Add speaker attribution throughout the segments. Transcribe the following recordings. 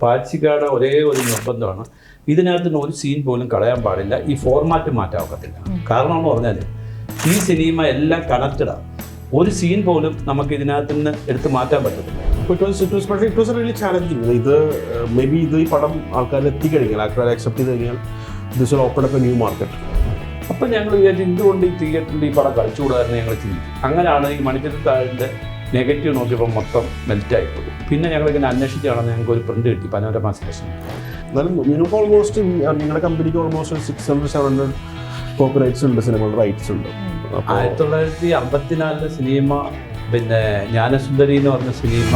Speaker 1: പാച്ചിക്കാട് ഒരേ ഒരു നിർബന്ധമാണ്, ഇതിനകത്ത് നിന്ന് ഒരു സീൻ പോലും കളയാൻ പാടില്ല, ഈ ഫോർമാറ്റ് മാറ്റാൻ ഒക്കത്തില്ല. കാരണം എന്ന് പറഞ്ഞാൽ ഈ സിനിമ എല്ലാം കണക്റ്റഡാണ്, ഒരു സീൻ പോലും നമുക്ക് ഇതിനകത്ത് നിന്ന് എടുത്ത് മാറ്റാൻ പറ്റത്തില്ല.
Speaker 2: It was really challenging. ഇത് മേ ബി ഇത് ഈ പടം ആൾക്കാരിൽ എത്തിക്കഴിഞ്ഞാൽ, ആൾക്കാരെ അക്സെപ്റ്റ് ചെയ്ത് കഴിഞ്ഞാൽ this will open up a new market.
Speaker 1: അപ്പം ഞങ്ങൾ വിചാരിച്ചു എന്തുകൊണ്ട് ഈ തിയേറ്ററിൽ ഈ പടം കളിച്ചുകൂടാതെന്ന് ഞങ്ങൾ ചിന്തിച്ചു. അങ്ങനെയാണ് ഈ മണിച്ചിത്രത്താഴിൻ്റെ നെഗറ്റീവ് നോക്കിയപ്പോൾ മൊത്തം മെൽറ്റായിപ്പോയി. പിന്നെ ഞങ്ങളിങ്ങനെ അന്വേഷിച്ചാണ് ഞങ്ങൾക്ക് ഒരു പ്രിന്റ് കിട്ടി, പനോരമ സ്റ്റേഷൻ.
Speaker 2: എന്നാലും നിങ്ങൾക്ക് ഓൾമോസ്റ്റ് നിങ്ങളുടെ കമ്പനിക്ക് ഓൾമോസ്റ്റ് 600-700 കോപ്പിറൈറ്റ്സ് ഉണ്ട്, സിനിമകളുടെ റൈറ്റ്സ് ഉണ്ട്.
Speaker 1: 1954 സിനിമ, പിന്നെ ജ്ഞാനസുന്ദരി എന്ന് പറഞ്ഞ സിനിമ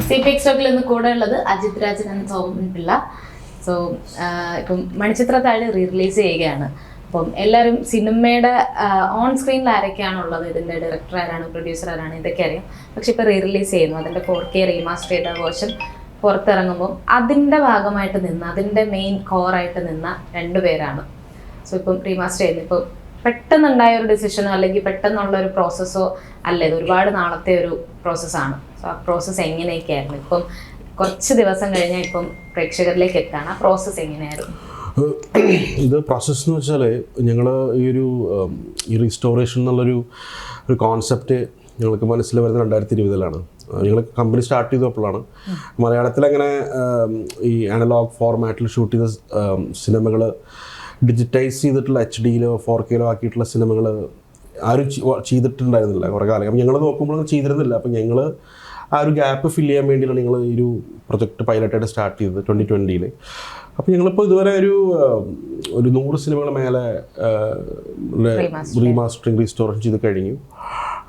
Speaker 3: CPX ഇന്ന് കൂടെ ഉള്ളത് അജിത് രാജൻ എന്ന സോമൻ പിള്ള. സോ ഇപ്പം മണിച്ചിത്രത്താഴ് റിലീസ് ചെയ്യുകയാണ്. അപ്പം എല്ലാവരും സിനിമയുടെ ഓൺ സ്ക്രീനിൽ ആരൊക്കെയാണുള്ളത്, ഇതിൻ്റെ ഡയറക്ടർ ആരാണ്, പ്രൊഡ്യൂസർ ആരാണ്, ഇതൊക്കെ അറിയാം. പക്ഷെ ഇപ്പോൾ റിലീസ് ചെയ്യുന്നു, അതിൻ്റെ 4K റീമാസ്റ്റർ ചെയ്ത വേർഷൻ പുറത്തിറങ്ങുമ്പോൾ അതിൻ്റെ ഭാഗമായിട്ട് നിന്ന്, അതിൻ്റെ മെയിൻ കോറായിട്ട് നിന്ന 2 പേരാണ്. സോ ഇപ്പം റീമാസ്റ്റർ ചെയ്യുന്നത് ഇപ്പം പെട്ടെന്നുണ്ടായ ഒരു ഡിസിഷനോ അല്ലെങ്കിൽ പെട്ടെന്നുള്ള ഒരു പ്രോസസ്സോ അല്ല, ഇത് ഒരുപാട് നാളത്തെ ഒരു പ്രോസസ്സാണ്. സോ ആ പ്രോസസ്സ് എങ്ങനെയൊക്കെയായിരുന്നു, ഇപ്പം കുറച്ച് ദിവസം കഴിഞ്ഞാൽ ഇപ്പം പ്രേക്ഷകരിലേക്ക് എത്താണ്, ആ പ്രോസസ്സ് എങ്ങനെയായിരുന്നു?
Speaker 2: ഇത് പ്രോസസ്സ് എന്ന് വെച്ചാൽ ഞങ്ങൾ ഈ റീസ്റ്റോറേഷൻ എന്നുള്ളൊരു കോൺസെപ്റ്റ് ഞങ്ങൾക്ക് മനസ്സിൽ വരുന്നത് 2020 ഞങ്ങൾ കമ്പനി സ്റ്റാർട്ട് ചെയ്തപ്പോഴാണ്. മലയാളത്തിലങ്ങനെ ഈ അനലോഗ് ഫോർമാറ്റിൽ ഷൂട്ട് ചെയ്ത സിനിമകൾ ഡിജിറ്റൈസ് ചെയ്തിട്ടുള്ള HD-യിലോ 4K-ലോ ആക്കിയിട്ടുള്ള സിനിമകൾ ആരും ചെയ്തിട്ടുണ്ടായിരുന്നില്ല കുറേ കാലം. അപ്പം ഞങ്ങൾ നോക്കുമ്പോഴൊന്നും ചെയ്തിരുന്നില്ല. അപ്പം ഞങ്ങൾ ആ ഒരു ഗ്യാപ്പ് ഫില്ല് ചെയ്യാൻ വേണ്ടിയിട്ടാണ് ഞങ്ങൾ ഈ ഒരു പ്രൊജക്റ്റ് പൈലറ്റായിട്ട് സ്റ്റാർട്ട് ചെയ്തത് 2020. അപ്പോൾ ഞങ്ങളിപ്പോൾ ഇതുവരെ ഒരു 100 സിനിമകൾ മേലെ റീമാസ്റ്ററിങ് റീസ്റ്റോറേഷൻ ചെയ്ത് കഴിഞ്ഞു.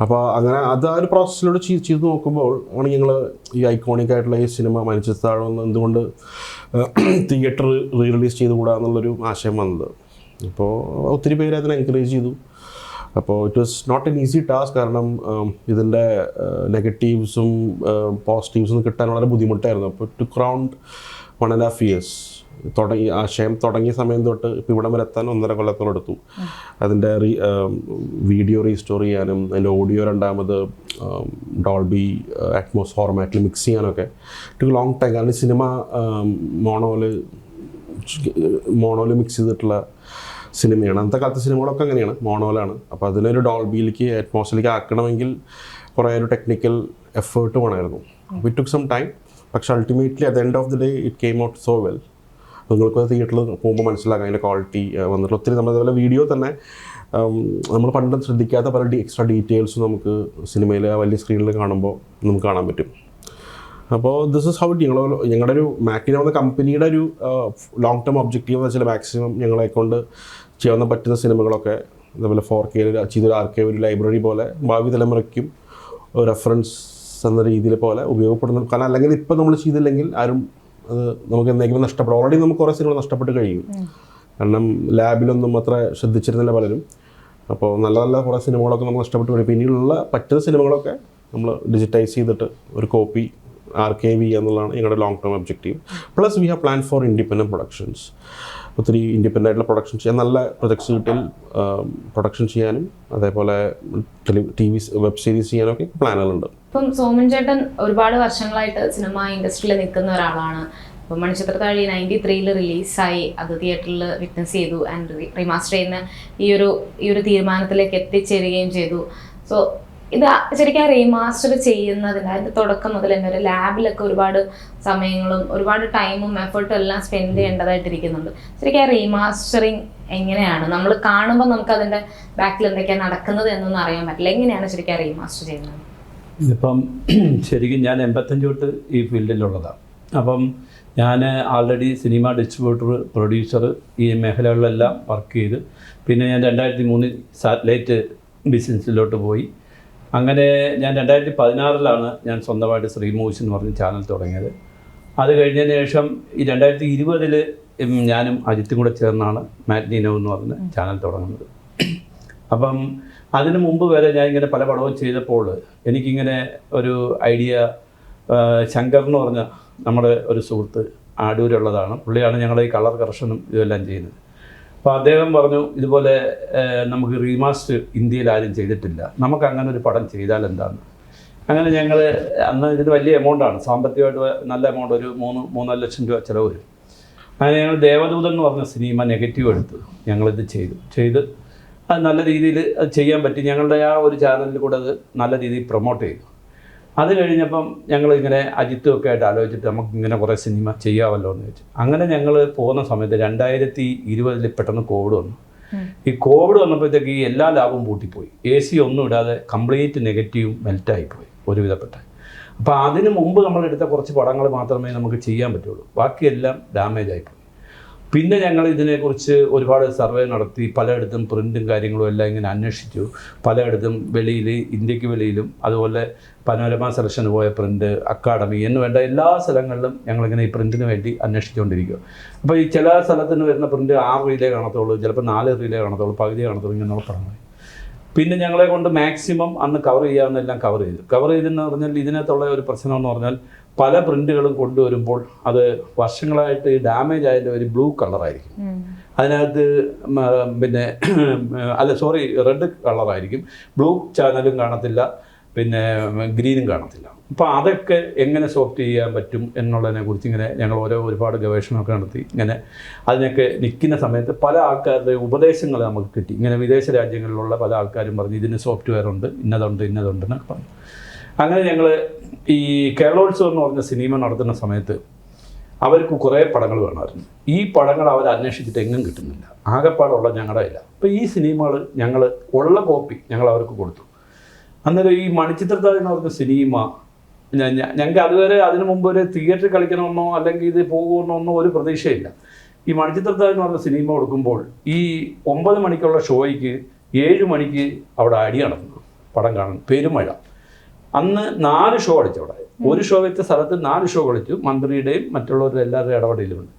Speaker 2: അപ്പോൾ അങ്ങനെ അത് ആ ഒരു പ്രോസസ്സിലൂടെ ചെയ്ത് നോക്കുമ്പോൾ ആണ് ഞങ്ങൾ ഈ ഐക്കോണിക് ആയിട്ടുള്ള ഈ സിനിമ മണിച്ചിത്രത്താഴ് എന്തുകൊണ്ട് തിയേറ്റർ റിലീസ് ചെയ്തുകൂടാ എന്നുള്ളൊരു ആശയം വന്നത്. അപ്പോൾ ഒത്തിരി പേര് അതിനെ എൻകറേജ് ചെയ്തു. അപ്പോൾ it was not an easy task. കാരണം ഇതിൻ്റെ നെഗറ്റീവ്സും പോസിറ്റീവ്സും കിട്ടാൻ വളരെ ബുദ്ധിമുട്ടായിരുന്നു. അപ്പോൾ ടു അറൗണ്ട് 1.5 years ആശയം തുടങ്ങിയ സമയം തൊട്ട് ഇപ്പോൾ ഇവിടം വരെ എത്താൻ 1.5 കൊല്ലത്തോളം എടുത്തു. അതിൻ്റെ വീഡിയോ റീസ്റ്റോർ ചെയ്യാനും അതിൻ്റെ ഓഡിയോ രണ്ടാമത് ഡോൾബി അറ്റ്മോസ് ഫോർമാറ്റിൽ മിക്സ് ചെയ്യാനൊക്കെ ടു ലോങ് ടൈം. കാരണം സിനിമ മോണോയിൽ മിക്സ് ചെയ്തിട്ടുള്ള സിനിമയാണ്. അന്നത്തെ കാലത്തെ സിനിമകളൊക്കെ അങ്ങനെയാണ്, മോണോയിലാണ്. അപ്പോൾ അതിനൊരു ഡോൾബിയിലേക്ക് അറ്റ്മോസിലേക്ക് ആക്കണമെങ്കിൽ കുറേ ഒരു ടെക്നിക്കൽ എഫേർട്ട് വേണമായിരുന്നു. It took some time. പക്ഷെ ultimately at the end of the day it came out so well. നിങ്ങൾക്ക് തിയേറ്ററിൽ പോകുമ്പോൾ മനസ്സിലാക്കാം അതിൻ്റെ ക്വാളിറ്റി വന്നിട്ട് ഒത്തിരി. നമ്മളതുപോലെ വീഡിയോ തന്നെ നമ്മൾ പണ്ടും ശ്രദ്ധിക്കാത്ത പല എക്സ്ട്രാ ഡീറ്റെയിൽസും നമുക്ക് സിനിമയിൽ വലിയ സ്ക്രീനിൽ കാണുമ്പോൾ നമുക്ക് കാണാൻ പറ്റും. അപ്പോൾ ദിസ് ഇസ് ഹൗ ഇറ്റ്. ഞങ്ങളുടെ ഒരു മാക്കിനാവുന്ന കമ്പനിയുടെ ഒരു ലോങ് ടേം ഒബ്ജക്റ്റീവ് എന്ന് വെച്ചാൽ മാക്സിമം ഞങ്ങളെ കൊണ്ട് ചെയ്യാൻ പറ്റുന്ന സിനിമകളൊക്കെ അതേപോലെ 4K ചെയ്തൊരു ആർക്കൈവ് ഒരു ലൈബ്രറി പോലെ ഭാവി തലമുറയ്ക്കും റെഫറൻസ് എന്ന രീതിയിൽ പോലെ ഉപയോഗപ്പെടുന്നു. കാരണം അല്ലെങ്കിൽ ഇപ്പോൾ നമ്മൾ ചെയ്തില്ലെങ്കിൽ ആരും അത് നമുക്ക് എന്തെങ്കിലും നഷ്ടപ്പെടും. ഓൾറെഡി നമുക്ക് കുറേ സിനിമകൾ നഷ്ടപ്പെട്ട് കഴിയും. കാരണം ലാബിലൊന്നും അത്ര ശ്രദ്ധിച്ചിരുന്നില്ല പലരും. അപ്പോൾ നല്ല നല്ല കുറേ സിനിമകളൊക്കെ നമുക്ക് നഷ്ടപ്പെട്ട് കഴിയും. പിന്നീടുള്ള പറ്റുന്ന സിനിമകളൊക്കെ നമ്മൾ ഡിജിറ്റൈസ് ചെയ്തിട്ട് ഒരു കോപ്പി ആർക്കൈവ് ചെയ്യുക എന്നുള്ളതാണ് ഞങ്ങളുടെ long term objective. Plus we have plan for independent productions. ഒത്തിരി ഇൻഡിപെൻഡൻ്റ് ആയിട്ടുള്ള പ്രൊഡക്ഷൻ ചെയ്യാൻ, നല്ല പ്രൊജക്ട്സ് കിട്ടിയാൽ പ്രൊഡക്ഷൻ ചെയ്യാനും അതേപോലെ TV വെബ് സീരീസ് ചെയ്യാനൊക്കെ പ്ലാനുകളുണ്ട്.
Speaker 3: ഇപ്പം സോമൻ ചേട്ടൻ ഒരുപാട് വർഷങ്ങളായിട്ട് സിനിമ ഇൻഡസ്ട്രിയിൽ നിൽക്കുന്ന ഒരാളാണ്. ഇപ്പം മണിച്ചിത്രത്താഴ് 93 റിലീസായി, അത് തിയേറ്ററിൽ വിറ്റ്നസ് ചെയ്തു ആൻഡ് റീമാസ്റ്റർ ചെയ്യുന്ന ഈ ഒരു തീരുമാനത്തിലേക്ക് എത്തിച്ചേരുകയും ചെയ്തു. സോ ഇത് ശരിക്കും റീമാസ്റ്റർ ചെയ്യുന്നതിന് അതിൻ്റെ തുടക്കം മുതൽ തന്നെ ഒരു ലാബിലൊക്കെ ഒരുപാട് സമയങ്ങളും ഒരുപാട് ടൈമും എഫേർട്ടും എല്ലാം സ്പെൻഡ് ചെയ്യേണ്ടതായിട്ടിരിക്കുന്നുണ്ട്. ശരിക്കും റീമാസ്റ്ററിങ് എങ്ങനെയാണ് നമ്മൾ കാണുമ്പോൾ നമുക്ക് അതിൻ്റെ ബാക്കിൽ എന്തൊക്കെയാണ് നടക്കുന്നത് എന്നൊന്നും അറിയാൻ പറ്റില്ല. എങ്ങനെയാണ് ശരിക്കും റീമാസ്റ്റർ ചെയ്യുന്നത്?
Speaker 1: ഇതിപ്പം ശരിക്കും ഞാൻ 85 തൊട്ട് ഈ ഫീൽഡിലുള്ളതാണ്. അപ്പം ഞാൻ ആൾറെഡി സിനിമ ഡിസ്ട്രിബ്യൂട്ടർ, പ്രൊഡ്യൂസർ ഈ മേഖലകളിലെല്ലാം വർക്ക് ചെയ്ത് പിന്നെ ഞാൻ 2003 സാറ്റലൈറ്റ് ബിസിനസ്സിലോട്ട് പോയി. അങ്ങനെ ഞാൻ 2016 ഞാൻ സ്വന്തമായിട്ട് ശ്രീ മൂവീസ് എന്ന് പറഞ്ഞ ചാനൽ തുടങ്ങിയത്. അത് കഴിഞ്ഞതിന് ശേഷം ഈ 2020 ഞാനും അജിത്തും കൂടെ ചേർന്നാണ് മാറ്റ്നീനോ എന്ന് പറഞ്ഞ ചാനൽ തുടങ്ങുന്നത്. അപ്പം അതിനു മുമ്പ് വരെ ഞാൻ ഇങ്ങനെ പല പടവും ചെയ്തപ്പോൾ എനിക്കിങ്ങനെ ഒരു ഐഡിയ, ശങ്കർ എന്ന് പറഞ്ഞ നമ്മുടെ ഒരു സുഹൃത്ത് ആടൂരുള്ളതാണ്, പുള്ളിയാണ് ഞങ്ങളുടെ ഈ കളർ കറക്ഷനും ഇതെല്ലാം ചെയ്യുന്നത്. അപ്പോൾ അദ്ദേഹം പറഞ്ഞു ഇതുപോലെ നമുക്ക് റീമാസ്റ്റർ ഇന്ത്യയിൽ ആരും ചെയ്തിട്ടില്ല, നമുക്ക് അങ്ങനെ ഒരു പടം ചെയ്താൽ എന്താണ്. അങ്ങനെ ഞങ്ങൾ അന്ന് ഇതിന് വലിയ എമൗണ്ടാണ്, സാമ്പത്തികമായിട്ട് നല്ല എമൗണ്ട്, ഒരു 3-4 ലക്ഷം രൂപ ചിലവ് വരും. അങ്ങനെ ഞങ്ങൾ ദേവദൂതൻ എന്ന് പറഞ്ഞ സിനിമ നെഗറ്റീവ് എടുത്ത് ഞങ്ങളിത് ചെയ്ത് അത് നല്ല രീതിയിൽ അത് ചെയ്യാൻ പറ്റി. ഞങ്ങളുടെ ആ ഒരു ചാനലിൽ കൂടെ അത് നല്ല രീതിയിൽ പ്രൊമോട്ട് ചെയ്തു. അത് കഴിഞ്ഞപ്പം ഞങ്ങളിങ്ങനെ അജിത്തും ഒക്കെ ആയിട്ട് ആലോചിച്ചിട്ട് നമുക്കിങ്ങനെ കുറേ സിനിമ ചെയ്യാമല്ലോ എന്ന് ചോദിച്ചു. അങ്ങനെ ഞങ്ങൾ പോകുന്ന സമയത്ത് 2020 പെട്ടെന്ന് കോവിഡ് വന്നു. ഈ കോവിഡ് വന്നപ്പോഴത്തേക്ക് ഈ എല്ലാ ലാഭവും പൂട്ടിപ്പോയി. AC ഒന്നും ഇടാതെ കംപ്ലീറ്റ് നെഗറ്റീവും മെൽറ്റായിപ്പോയി ഒരുവിധപ്പെട്ട. അപ്പോൾ അതിന് മുമ്പ് നമ്മളെടുത്ത കുറച്ച് പടങ്ങൾ മാത്രമേ നമുക്ക് ചെയ്യാൻ പറ്റുള്ളൂ, ബാക്കിയെല്ലാം ഡാമേജ് ആയിപ്പോയി. പിന്നെ ഞങ്ങൾ ഇതിനെക്കുറിച്ച് ഒരുപാട് സർവേ നടത്തി, പലയിടത്തും പ്രിൻറ്റും കാര്യങ്ങളും എല്ലാം ഇങ്ങനെ അന്വേഷിച്ചു. പലയിടത്തും വെളിയിൽ, ഇന്ത്യക്ക് വെളിയിലും, അതുപോലെ പനോരമ സെലക്ഷന് പോയ പ്രിൻ്റ്, അക്കാഡമി എന്ന് വേണ്ട എല്ലാ സ്ഥലങ്ങളിലും ഞങ്ങളിങ്ങനെ ഈ പ്രിൻറ്റിന് വേണ്ടി അന്വേഷിച്ചുകൊണ്ടിരിക്കുക. അപ്പോൾ ഈ ചില സ്ഥലത്തിന് വരുന്ന പ്രിൻറ്റ് 6 റീലേ കാണത്തുള്ളൂ, ചിലപ്പോൾ 4 റീലേ കാണത്തുള്ളൂ, പകുതി കാണത്തുള്ളൂ, ഇങ്ങനെയുള്ള പടങ്ങൾ. പിന്നെ ഞങ്ങളെ കൊണ്ട് മാക്സിമം അന്ന് കവർ ചെയ്യാവുന്നതെല്ലാം കവർ ചെയ്തെന്ന് പറഞ്ഞാൽ ഇതിനകത്തുള്ള ഒരു പ്രശ്നം എന്ന് പറഞ്ഞാൽ പല പ്രിൻറ്റുകളും കൊണ്ടുവരുമ്പോൾ അത് വർഷങ്ങളായിട്ട് ഡാമേജ് ആയതിൻ്റെ ഒരു ബ്ലൂ കളറായിരിക്കും. അതിനകത്ത് പിന്നെ റെഡ് കളറായിരിക്കും, ബ്ലൂ ചാനലും കാണത്തില്ല, പിന്നെ ഗ്രീനും കാണത്തില്ല. അപ്പോൾ അതൊക്കെ എങ്ങനെ സോഫ്റ്റ് ചെയ്യാൻ പറ്റും എന്നുള്ളതിനെക്കുറിച്ച് ഇങ്ങനെ ഞങ്ങൾ ഒരുപാട് ഗവേഷണമൊക്കെ നടത്തി. ഇങ്ങനെ അതിനൊക്കെ നിൽക്കുന്ന സമയത്ത് പല ആൾക്കാരുടെ ഉപദേശങ്ങൾ നമുക്ക് കിട്ടി. ഇങ്ങനെ വിദേശ രാജ്യങ്ങളിലുള്ള പല ആൾക്കാരും പറഞ്ഞു ഇതിന് സോഫ്റ്റ്വെയർ ഉണ്ട്, ഇന്നതുണ്ടെന്നൊക്കെ പറഞ്ഞു. അങ്ങനെ ഞങ്ങൾ ഈ കേരളോത്സവം എന്ന് പറഞ്ഞ സിനിമ നടത്തുന്ന സമയത്ത് അവർക്ക് കുറേ പടങ്ങൾ വേണമായിരുന്നു. ഈ പടങ്ങൾ അവർ അന്വേഷിച്ചിട്ട് എങ്ങും കിട്ടുന്നില്ല, ആകെപ്പാടുള്ള ഞങ്ങളുടെ ഇല്ല. അപ്പോൾ ഈ സിനിമകൾ ഞങ്ങൾ ഉള്ള കോപ്പി ഞങ്ങൾ അവർക്ക് കൊടുത്തു. അന്നേരം ഈ മണിച്ചിത്രത്താഴ് എന്ന് പറഞ്ഞ സിനിമ ഞങ്ങൾക്ക് അതുവരെ അതിനു മുമ്പ് ഒരു തിയേറ്ററിൽ കളിക്കണമെന്നോ അല്ലെങ്കിൽ ഇത് പോകുമെന്നോ ഒരു പ്രതീക്ഷയില്ല. ഈ മണിച്ചിത്രത്താഴ് എന്ന് പറഞ്ഞ സിനിമ കൊടുക്കുമ്പോൾ ഈ 9 മണിക്കുള്ള ഷോയ്ക്ക് 7 മണിക്ക് അവിടെ അടി നടന്നു പടം കാണാൻ, പെരുമഴ. അന്ന് 4 ഷോ കളിച്ചു അവിടെ. ഒരു ഷോ വെച്ച സ്ഥലത്ത് 4 ഷോ കളിച്ചു, മന്ത്രിയുടെയും മറ്റുള്ളവരുടെ എല്ലാവരുടെയും ഇടപെടലുമുണ്ട്.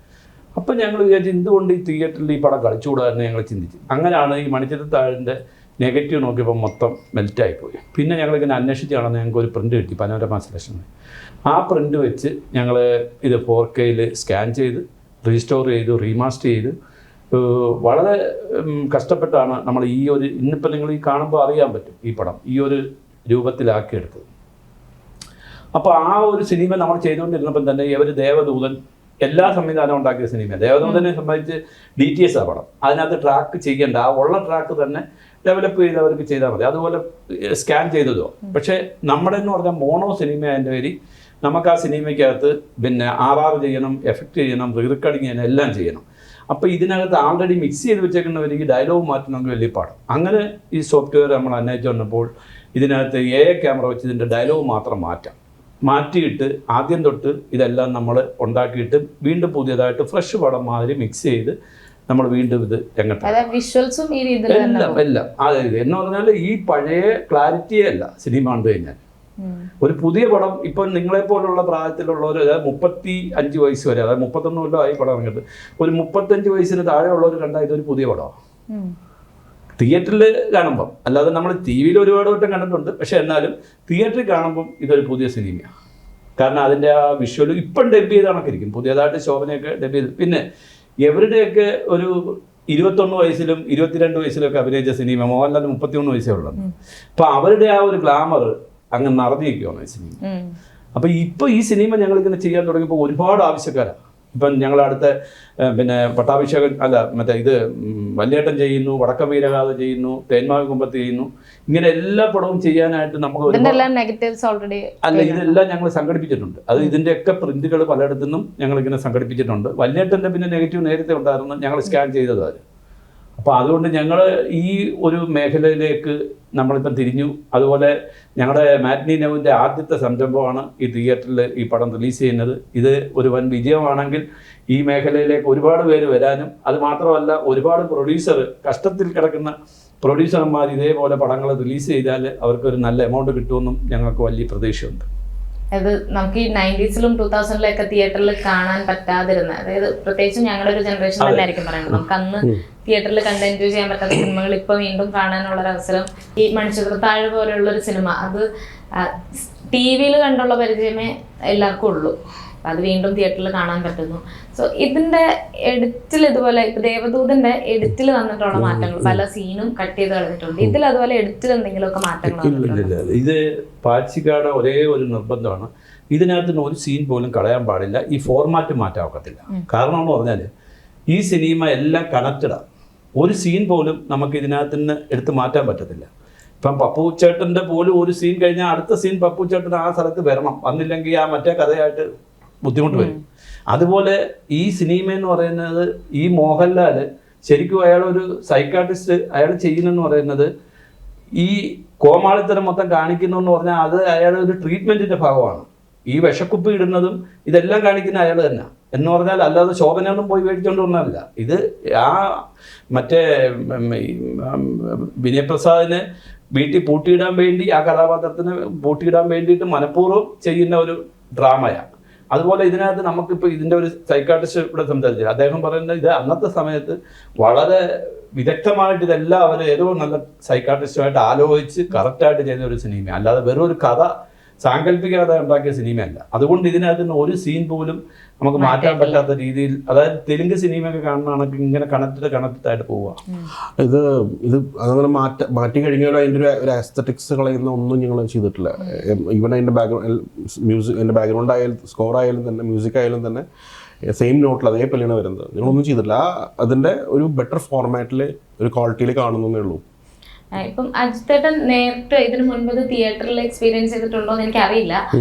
Speaker 1: അപ്പം ഞങ്ങൾ വിചാരിച്ചു എന്തുകൊണ്ട് ഈ തിയേറ്ററിൽ ഈ പടം കളിച്ചുകൂടാന്ന് ഞങ്ങൾ ചിന്തിച്ചു. അങ്ങനെയാണ് ഈ മണിച്ചിത്രത്താഴിൻ്റെ നെഗറ്റീവ് നോക്കിയപ്പോൾ മൊത്തം മെൽറ്റായിപ്പോയി. പിന്നെ ഞങ്ങളിങ്ങനെ അന്വേഷിച്ച് കാണുന്ന ഞങ്ങൾക്ക് ഒരു പ്രിൻ്റ് കിട്ടി, പനോരമ സെലക്ഷന്. ആ പ്രിൻ്റ് വെച്ച് ഞങ്ങൾ ഇത് 4Kയിൽ സ്കാൻ ചെയ്ത് റീസ്റ്റോർ ചെയ്തു, റീമാസ്റ്റർ ചെയ്ത് വളരെ കഷ്ടപ്പെട്ടാണ് നമ്മൾ ഈ ഒരു, ഇന്നിപ്പോൾ നിങ്ങൾ ഈ കാണുമ്പോൾ അറിയാൻ പറ്റും ഈ പടം ഈ ഒരു രൂപത്തിലാക്കിയെടുത്തത്. അപ്പോൾ ആ ഒരു സിനിമ നമ്മൾ ചെയ്തുകൊണ്ടിരുന്നപ്പം തന്നെ ഇവർ ദേവദൂതൻ എല്ലാ സംവിധാനവും ഉണ്ടാക്കിയ സിനിമ. ദേവദൂതനെ സംബന്ധിച്ച് DTS ആ പടം, അതിനകത്ത് ട്രാക്ക് ചെയ്യേണ്ട, ആ ഉള്ള ട്രാക്ക് തന്നെ ഡെവലപ്പ് ചെയ്ത് അവർക്ക് ചെയ്താൽ മതി, അതുപോലെ സ്കാൻ ചെയ്തതോ. പക്ഷേ നമ്മുടെ എന്ന് പറഞ്ഞാൽ മോണോ സിനിമ അതിൻ്റെ പേര്, നമുക്ക് ആ സിനിമയ്ക്കകത്ത് പിന്നെ RR ചെയ്യണം, എഫക്റ്റ് ചെയ്യണം, റീറെക്കോർഡിങ് ചെയ്യണം, എല്ലാം ചെയ്യണം. അപ്പോൾ ഇതിനകത്ത് ആൾറെഡി മിക്സ് ചെയ്ത് വെച്ചേക്കുന്നവർക്ക് ഡയലോഗ് മാറ്റണമെങ്കിൽ വലിയ പാടാണ്. അങ്ങനെ ഈ സോഫ്റ്റ്വെയർ നമ്മൾ അന്വേഷിച്ച് വന്നപ്പോൾ ഇതിനകത്ത് AI ക്യാമറ വെച്ച് ഇതിൻ്റെ ഡയലോഗ് മാത്രം മാറ്റിയിട്ട് ആദ്യം തൊട്ട് ഇതെല്ലാം നമ്മൾ ഉണ്ടാക്കിയിട്ട് വീണ്ടും പുതിയതായിട്ട് ഫ്രഷ് പടം മാതിരി മിക്സ് ചെയ്ത് നമ്മൾ വീണ്ടും ഇത്
Speaker 3: വിഷ്വൽസും
Speaker 1: എല്ലാം അതായത് എന്ന് പറഞ്ഞാൽ ഈ പഴയ ക്ലാരിറ്റിയേ അല്ല സിനിമ കണ്ടു കഴിഞ്ഞാൽ. ഒരു പുതിയ പടം ഇപ്പം നിങ്ങളെപ്പോലുള്ള പ്രായത്തിലുള്ളവർ, അതായത് 35 വയസ്സ് വരെ, അതായത് 31 കൊല്ലമായി പടം ഇറങ്ങിയിട്ട്, ഒരു 35 വയസ്സിന് താഴെയുള്ളവർ കണ്ടാൽ ഇതൊരു പുതിയ പടമാണ് തിയേറ്ററിൽ കാണുമ്പം. അല്ലാതെ നമ്മൾ TV-യിൽ ഒരുപാട് വട്ടം കണ്ടിട്ടുണ്ട്, പക്ഷേ എന്നാലും തിയേറ്ററിൽ കാണുമ്പം ഇതൊരു പുതിയ സിനിമയാണ്. കാരണം അതിൻ്റെ ആ വിഷ്വൽ ഇപ്പം ഡബ് ചെയ്ത് കണക്കിരിക്കും, പുതിയതായിട്ട് ശോഭനയൊക്കെ ഡബ് ചെയ്ത്. പിന്നെ എവരുടെയൊക്കെ ഒരു 21 വയസ്സിലും 22 വയസ്സിലൊക്കെ അഭിനയിച്ച സിനിമ, മോഹൻലാൽ 33 വയസ്സേ ഉള്ളത്. അപ്പോൾ അവരുടെ ആ ഒരു ഗ്ലാമർ അങ്ങ് നിറഞ്ഞിരിക്കുകയാണ് ഈ സിനിമ. അപ്പോൾ ഇപ്പോൾ ഈ സിനിമ ഞങ്ങളിങ്ങനെ ചെയ്യാൻ തുടങ്ങിയപ്പോൾ ഒരുപാട് ആവശ്യക്കാരാണ്. ഇപ്പം ഞങ്ങളടുത്ത പിന്നെ പട്ടാഭിഷേകം ഇത് വല്യേട്ടൻ ചെയ്യുന്നു, വടക്കം വീരഗാഥ ചെയ്യുന്നു, തേന്മാവ് കുമ്പത്ത് ചെയ്യുന്നു. ഇങ്ങനെ എല്ലാ പടവും ചെയ്യാനായിട്ട് നമുക്ക് ഇതെല്ലാം ഞങ്ങൾ സംഘടിപ്പിച്ചിട്ടുണ്ട്. അത് ഇതിൻ്റെയൊക്കെ പ്രിന്റുകൾ പലയിടത്തുനിന്നും ഞങ്ങളിങ്ങനെ സംഘടിപ്പിച്ചിട്ടുണ്ട്. വല്യേട്ടൻ്റെ പിന്നെ നെഗറ്റീവ് നേരത്തെ ഉണ്ടായിരുന്നു, ഞങ്ങൾ സ്കാൻ ചെയ്തത് അത്. അപ്പോൾ അതുകൊണ്ട് ഞങ്ങൾ ഈ ഒരു മേഖലയിലേക്ക് നമ്മളിപ്പം തിരിഞ്ഞു. അതുപോലെ ഞങ്ങളുടെ മാറ്റ്നി നൗവിൻ്റെ ആദ്യത്തെ സംരംഭമാണ് ഈ തിയേറ്ററിൽ ഈ പടം റിലീസ് ചെയ്യുന്നത്. ഇത് ഒരു വൻ വിജയമാണെങ്കിൽ ഈ മേഖലയിലേക്ക് ഒരുപാട് പേര് വരാനും, അത് മാത്രമല്ല ഒരുപാട് പ്രൊഡ്യൂസർ, കഷ്ടത്തിൽ കിടക്കുന്ന പ്രൊഡ്യൂസർമാർ ഇതേപോലെ പടങ്ങൾ റിലീസ് ചെയ്താൽ അവർക്കൊരു നല്ല എമൗണ്ട് കിട്ടുമെന്നും ഞങ്ങൾക്ക് വലിയ പ്രതീക്ഷയുണ്ട്.
Speaker 3: അത് നമുക്ക് ഈ 90s-ലും 2000-ലൊക്കെ തിയേറ്ററിൽ കാണാൻ പറ്റാതിരുന്ന, അതായത് പ്രത്യേകിച്ചും ഞങ്ങളുടെ ഒരു ജനറേഷൻ തന്നെ ആയിരിക്കും പറയുന്നത്, നമുക്ക് അന്ന് തിയേറ്ററിൽ കണ്ട് എൻജോയ് ചെയ്യാൻ പറ്റാത്ത സിനിമകൾ ഇപ്പോൾ വീണ്ടും കാണാനുള്ളൊരവസരം. ഈ മണിച്ചിത്രത്താഴ് പോലെയുള്ളൊരു സിനിമ അത് TV-യിൽ കണ്ടുള്ള പരിചയമേ എല്ലാവർക്കും ഉള്ളൂ. അത് വീണ്ടും തിയേറ്ററിൽ കാണാൻ പറ്റുന്നു. സോ ഇതിന്റെ എഡിറ്റിൽ ഇതുപോലെ ഇപ്പൊ ദേവദൂതന്റെ എഡിറ്റിൽ വന്നിട്ടുള്ള മാറ്റങ്ങൾ, പല സീനും കട്ട് ചെയ്ത് കളഞ്ഞിട്ടുണ്ട്. ഇതിൽ അതുപോലെ എഡിറ്റിൽ എന്തെങ്കിലുമൊക്കെ മാറ്റങ്ങൾ
Speaker 1: ഇല്ല. ഇത് പാച്ചിക്കാട് ഒരേ ഒരു നിർബന്ധമാണ്, ഇതിനകത്ത് ഒരു സീൻ പോലും കളയാൻ പാടില്ല, ഈ ഫോർമാറ്റ് മാറ്റാക്കത്തില്ല. കാരണം എന്ന് പറഞ്ഞാൽ ഈ സിനിമ എല്ലാം കണക്റ്റഡാണ്, ഒരു സീൻ പോലും നമുക്ക് ഇതിനകത്ത് നിന്ന് എടുത്ത് മാറ്റാൻ പറ്റത്തില്ല. ഇപ്പം പപ്പുച്ചേട്ടൻ്റെ പോലും ഒരു സീൻ കഴിഞ്ഞാൽ അടുത്ത സീൻ പപ്പുച്ചേട്ടൻ ആ സ്ഥലത്ത് വരണം, വന്നില്ലെങ്കിൽ ആ മറ്റേ കഥയായിട്ട് ബുദ്ധിമുട്ട് വരും. അതുപോലെ ഈ സിനിമ എന്ന് പറയുന്നത്, ഈ മോഹൻലാൽ ശരിക്കും അയാളൊരു സൈക്കാട്രിസ്റ്റ്, അയാൾ ചെയ്യുന്നതെന്ന് പറയുന്നത് ഈ കോമാളിത്തരം മൊത്തം കാണിക്കുന്നു എന്ന് പറഞ്ഞാൽ അത് അയാളുടെ ഒരു ട്രീറ്റ്മെൻറ്റിൻ്റെ ഭാഗമാണ്. ഈ വിഷക്കുപ്പി ഇടുന്നതും ഇതെല്ലാം കാണിക്കുന്ന അയാൾ തന്നെ എന്ന് പറഞ്ഞാൽ, അല്ലാതെ ശോഭനയൊന്നും പോയി മേടിച്ചുകൊണ്ട് വന്നതല്ല. ഇത് ആ മറ്റേ വിനയപ്രസാദിനെ വീട്ടിൽ പൂട്ടിയിടാൻ വേണ്ടി, ആ കഥാപാത്രത്തിന് പൂട്ടിയിടാൻ വേണ്ടിയിട്ട് മനഃപൂർവ്വം ചെയ്യുന്ന ഒരു ഡ്രാമയാണ്. അതുപോലെ ഇതിനകത്ത് നമുക്കിപ്പോൾ ഇതിൻ്റെ ഒരു സൈക്കാട്രിസ്റ്റ് ഇവിടെ സംസാരിച്ചില്ല, അദ്ദേഹം പറയുന്നത് ഇത് അന്നത്തെ സമയത്ത് വളരെ വിദഗ്ധമായിട്ട് ഇതെല്ലാം അവർ ഏതോ നല്ല സൈക്കാട്രിസ്റ്റുമായിട്ട് ആലോചിച്ച് കറക്റ്റായിട്ട് ചെയ്യുന്ന ഒരു സിനിമ, അല്ലാതെ വെറും ഒരു കഥ സാങ്കല്പിക കഥ ഉണ്ടാക്കിയ സിനിമയല്ല. അതുകൊണ്ട് ഇതിനകത്ത് നിന്ന് ഒരു സീൻ പോലും നമുക്ക് മാറ്റാൻ പറ്റാത്ത രീതിയിൽ, അതായത് തെലുങ്ക് സിനിമയൊക്കെ കാണുന്നതാണെങ്കിൽ ഇങ്ങനെ കണക്റ്റഡ് ആയിട്ട് പോവുക.
Speaker 2: ഇത് അതങ്ങനെ മാറ്റി കഴിഞ്ഞാൽ അതിൻ്റെ ഒരു ആസ്തറ്റിക്സ് കളയുന്ന ഒന്നും ഞങ്ങൾ ചെയ്തിട്ടില്ല. ഈവൻ അതിൻ്റെ ബാക്ക്ഗ്രൗണ്ട് ആയാലും സ്കോർ ആയാലും തന്നെ മ്യൂസിക് ആയാലും തന്നെ സെയിം നോട്ടിൽ അതേപോലെയാണ് വരുന്നത്. ഞങ്ങളൊന്നും ചെയ്തിട്ടില്ല. അതിൻ്റെ ഒരു ബെറ്റർ ഫോർമാറ്റിൽ ഒരു ക്വാളിറ്റിയിൽ കാണുന്നേ ഉള്ളൂ.
Speaker 3: ഇപ്പം അജിത്തേട്ടൻ നേരിട്ട് ഇതിനു മുൻപ് തിയേറ്ററിൽ എക്സ്പീരിയൻസ് ചെയ്തിട്ടുണ്ടോ എന്ന് എനിക്കറിയില്ല.